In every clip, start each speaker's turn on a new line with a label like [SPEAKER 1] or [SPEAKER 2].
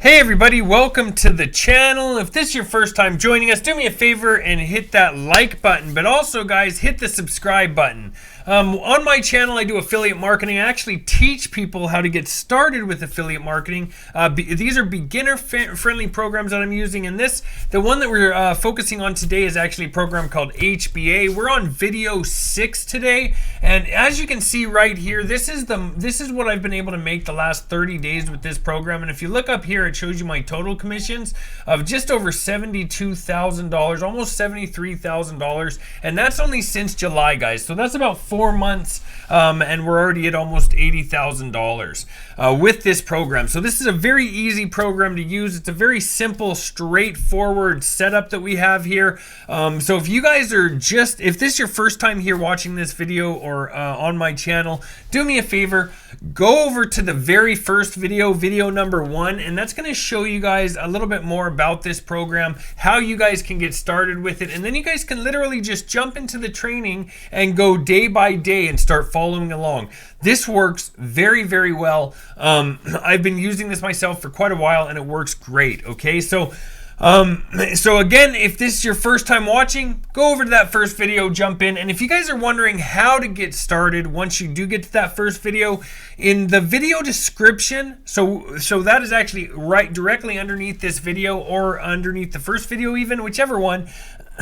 [SPEAKER 1] Hey everybody, welcome to the channel. If this is your first time joining us, do me a favor and hit that like button, but also guys, hit the subscribe button. On my channel, I do affiliate marketing. I actually teach people how to get started with affiliate marketing. These are beginner-friendly programs that I'm using, and the one that we're focusing on today is actually a program called HBA. We're on video 6 today, and as you can see right here, this is what I've been able to make the last 30 days with this program. And if you look up here, it shows you my total commissions of just over $72,000, almost $73,000, and that's only since July, guys. So that's about 4 months, and we're already at almost $80,000 with this program. So this is a very easy program to use. It's a very simple, straightforward setup that we have here. So if you guys are if this is your first time here watching this video or on my channel, do me a favor, go over to the very first video number 1, and that's going to show you guys a little bit more about this program, how you guys can get started with it, and then you guys can literally just jump into the training and go day by day and start following along. This works very, very well. I've been using this myself for quite a while and it works great. Okay, so again, if this is your first time watching, go over to that first video, jump in. And if you guys are wondering how to get started once you do get to that first video, in the video description, so that is actually right directly underneath this video or underneath the first video, even whichever one,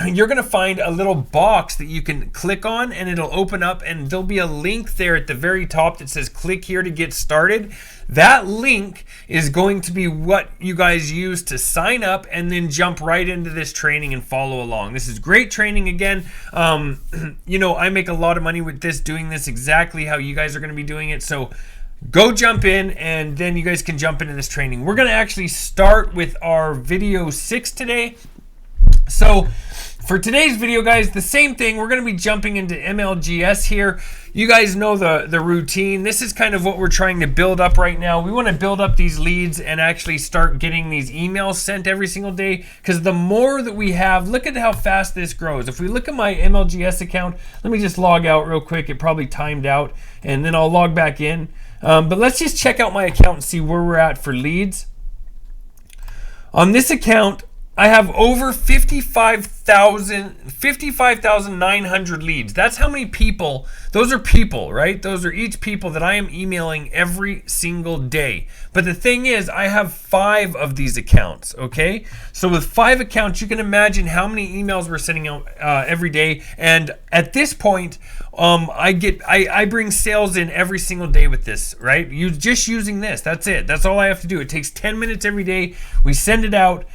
[SPEAKER 1] you're going to find a little box that you can click on and it'll open up, and there'll be a link there at the very top that says click here to get started. That link is going to be what you guys use to sign up and then jump right into this training and follow along. This is great training. Again, you know, I make a lot of money with this, doing this exactly how you guys are going to be doing it. So go jump in and then you guys can jump into this training. We're going to actually start with our video 6 today. So for today's video, guys, the same thing. We're going to be jumping into MLGS here. You guys know the routine. This is kind of what we're trying to build up right now. We want to build up these leads and actually start getting these emails sent every single day, because the more that we have, look at how fast this grows. If we look at my MLGS account, let me just log out real quick. It probably timed out, and then I'll log back in. But let's just check out my account and see where we're at for leads. On this account, I have over 55,900 leads. That's how many people, those are people, right? Those are each people that I am emailing every single day. But the thing is, I have 5 of these accounts, okay? So with 5 accounts, you can imagine how many emails we're sending out every day. And at this point, I bring sales in every single day with this, right? Just using this, that's it. That's all I have to do. It takes 10 minutes every day. We send it out,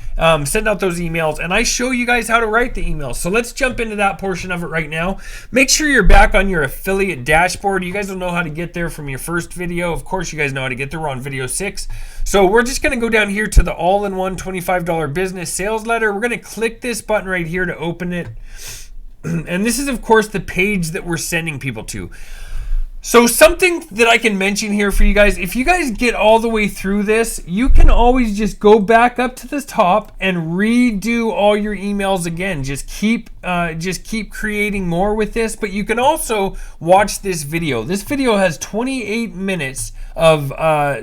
[SPEAKER 1] send out those emails, and I show you guys how to write the emails. So let's jump into that portion of it right now. Make sure you're back on your affiliate dashboard. You guys will know how to get there from your first video. Of course, you guys know how to get there. We're on video 6. So we're just going to go down here to the all-in-one $25 business sales letter. We're going to click this button right here to open it. And this is, of course, the page that we're sending people to. So something that I can mention here for you guys, if you guys get all the way through this, you can always just go back up to the top and redo all your emails again. Just keep creating more with this. But you can also watch this video. This video has 28 minutes of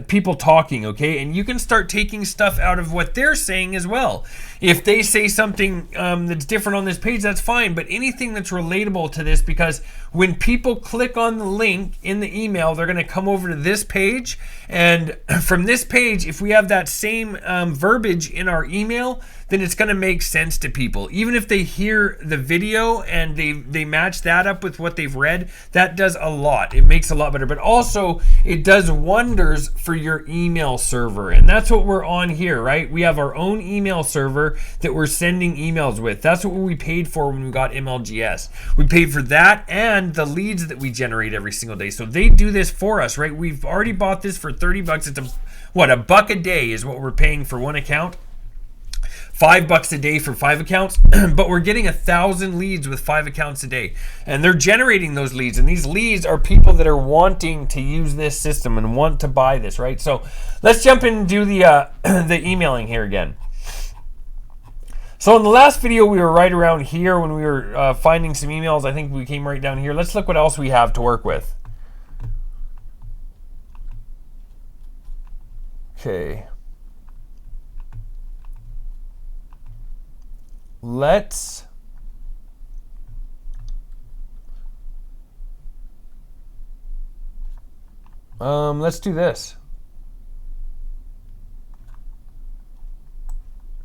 [SPEAKER 1] people talking, okay? And you can start taking stuff out of what they're saying as well. If they say something that's different on this page, that's fine. But anything that's relatable to this, because when people click on the link in the email, they're going to come over to this page. And from this page, if we have that same verbiage in our email, then it's going to make sense to people. Even if they hear the video and they match that up with what they've read, that does a lot. It makes a lot better. But also, it does wonders for your email server. And that's what we're on here, right? We have our own email server that we're sending emails with. That's what we paid for when we got MLGS. We paid for that and the leads that we generate every single day. So they do this for us, right? We've already bought this for $30. It's $1 a day is what we're paying for one account. $5 a day for 5 accounts, but we're getting 1,000 leads with 5 accounts a day, and they're generating those leads. And these leads are people that are wanting to use this system and want to buy this, right? So let's jump in and do the emailing here again. So in the last video, we were right around here when we were finding some emails. I think we came right down here. Let's look what else we have to work with. Okay. let's do this.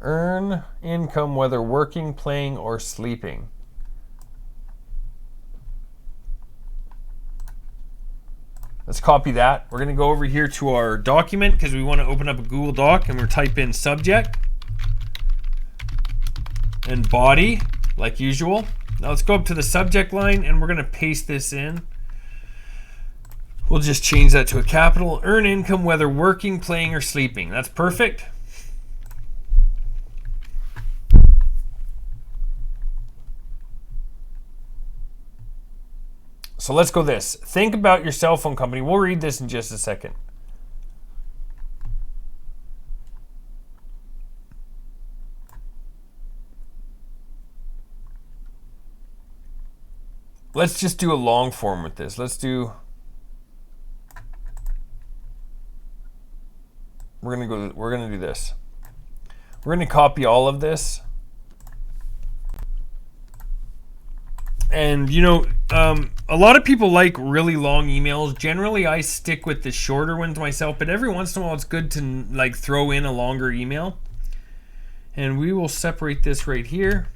[SPEAKER 1] Earn income whether working, playing, or sleeping. Let's copy that. We're going to go over here to our document because we want to open up a Google Doc, and we're type in subject and body like usual. Now let's go up to the subject line and we're going to paste this in. We'll just change that to a capital. Earn income whether working, playing, or sleeping. That's perfect. So let's go this. Think about your cell phone company. We'll read this in just a second. Let's just do a long form with this. We're gonna do this. We're gonna copy all of this. And a lot of people like really long emails. Generally, I stick with the shorter ones myself, but every once in a while it's good to like throw in a longer email. And we will separate this right here.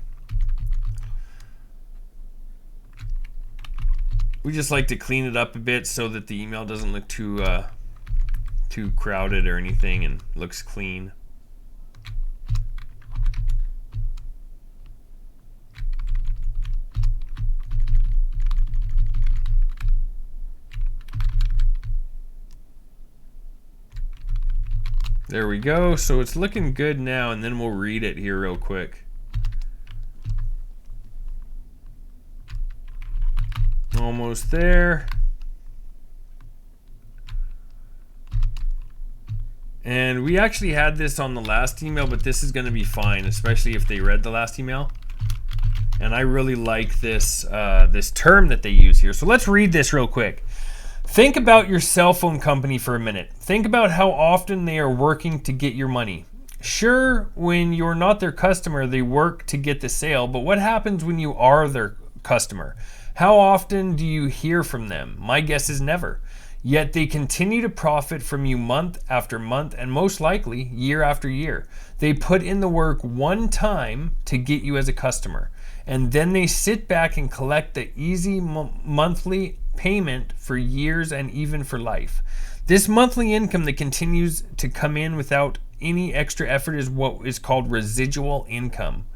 [SPEAKER 1] We just like to clean it up a bit so that the email doesn't look too crowded or anything and looks clean. There we go. So it's looking good now, and then we'll read it here real quick. Almost there. And we actually had this on the last email, but this is going to be fine, especially if they read the last email. And I really like this this term that they use here. So let's read this real quick. Think about your cell phone company for a minute. Think about how often they are working to get your money. Sure, when you're not their customer, they work to get the sale, but what happens when you are their customer? How often do you hear from them? My guess is never. Yet they continue to profit from you month after month and most likely year after year. They put in the work one time to get you as a customer, and then they sit back and collect the easy monthly payment for years and even for life. This monthly income that continues to come in without any extra effort is what is called residual income.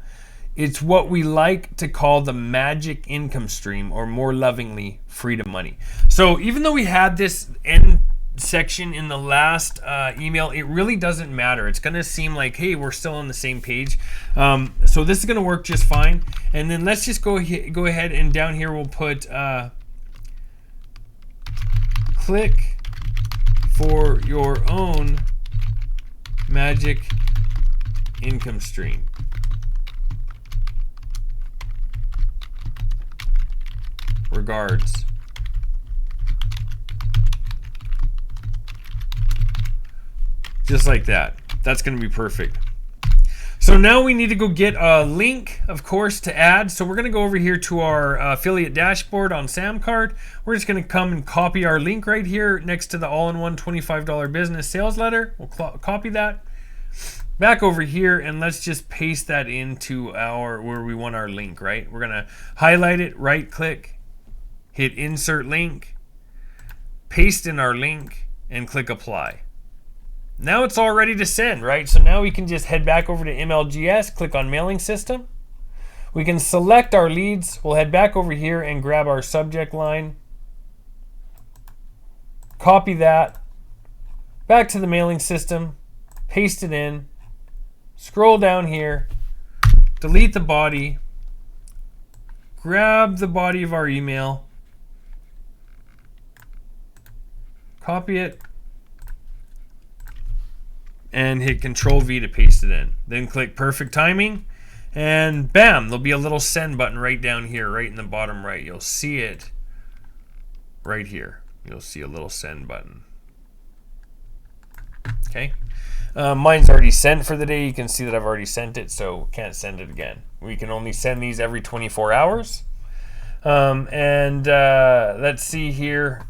[SPEAKER 1] It's what we like to call the magic income stream, or more lovingly, freedom money. So even though we had this end section in the last email, it really doesn't matter. It's going to seem like, hey, we're still on the same page. So this is going to work just fine. And then let's just go ahead and down here we'll put click for your own magic income stream. Regards. Just like that. That's going to be perfect. So now we need to go get a link, of course, to add. So we're going to go over here to our affiliate dashboard on SamCard. We're just going to come and copy our link right here next to the all-in-one $25 business sales letter. We'll copy that back over here, and let's just paste that into where we want our link, right? We're going to highlight it, right click, hit insert link, paste in our link, and click apply. Now it's all ready to send, right? So now we can just head back over to MLGS, click on mailing system. We can select our leads. We'll head back over here and grab our subject line. Copy that. Back to the mailing system. Paste it in. Scroll down here. Delete the body. Grab the body of our email. Copy it. And hit Control V to paste it in. Then click perfect timing, and bam, there'll be a little send button right down here, right in the bottom right. You'll see it right here. You'll see a little send button. Okay. Mine's already sent for the day. You can see that I've already sent it, so can't send it again. We can only send these every 24 hours. Let's see here.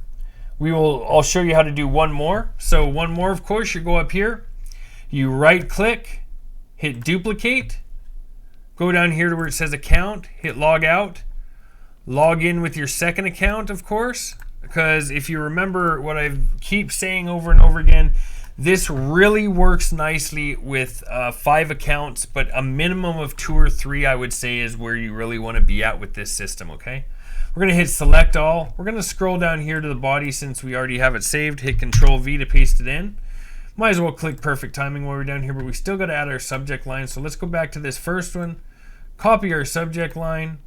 [SPEAKER 1] I'll show you how to do one more. So one more, of course, you go up here, you right click, hit duplicate, go down here to where it says account, hit log out, log in with your second account, of course, because if you remember what I keep saying over and over again, this really works nicely with 5 accounts, but a minimum of 2 or 3, I would say, is where you really want to be at with this system, okay? We're going to hit select all. We're going to scroll down here to the body since we already have it saved. Hit Control V to paste it in. Might as well click perfect timing while we're down here, but we still got to add our subject line. So let's go back to this first one, copy our subject line,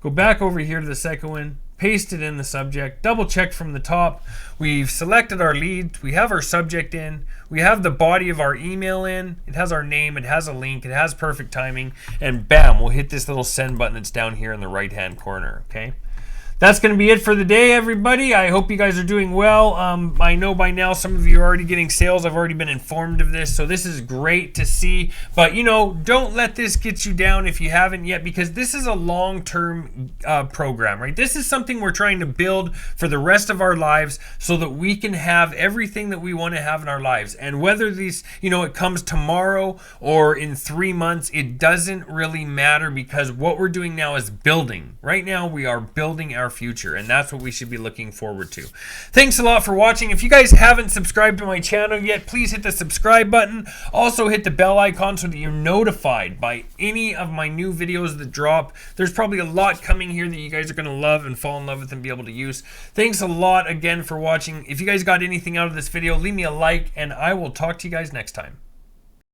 [SPEAKER 1] go back over here to the second one, paste it in the subject, double check from the top. We've selected our lead, we have our subject in, we have the body of our email in, it has our name, it has a link, it has perfect timing, and bam, we'll hit this little send button that's down here in the right hand corner, okay? That's going to be it for the day, everybody. I hope you guys are doing well. I know by now some of you are already getting sales. I've already been informed of this, so this is great to see. But, you know, don't let this get you down if you haven't yet, because this is a long-term program, right? This is something we're trying to build for the rest of our lives so that we can have everything that we want to have in our lives. And whether these, you know, it comes tomorrow or in 3 months, it doesn't really matter, because what we're doing now is building. Right now, we are building our future, and that's what we should be looking forward to. Thanks a lot for watching. If you guys haven't subscribed to my channel yet, please hit the subscribe button. Also hit the bell icon so that you're notified by any of my new videos that drop. There's probably a lot coming here that you guys are going to love and fall in love with and be able to use. Thanks a lot again for watching. If you guys got anything out of this video, leave me a like, and I will talk to you guys next time.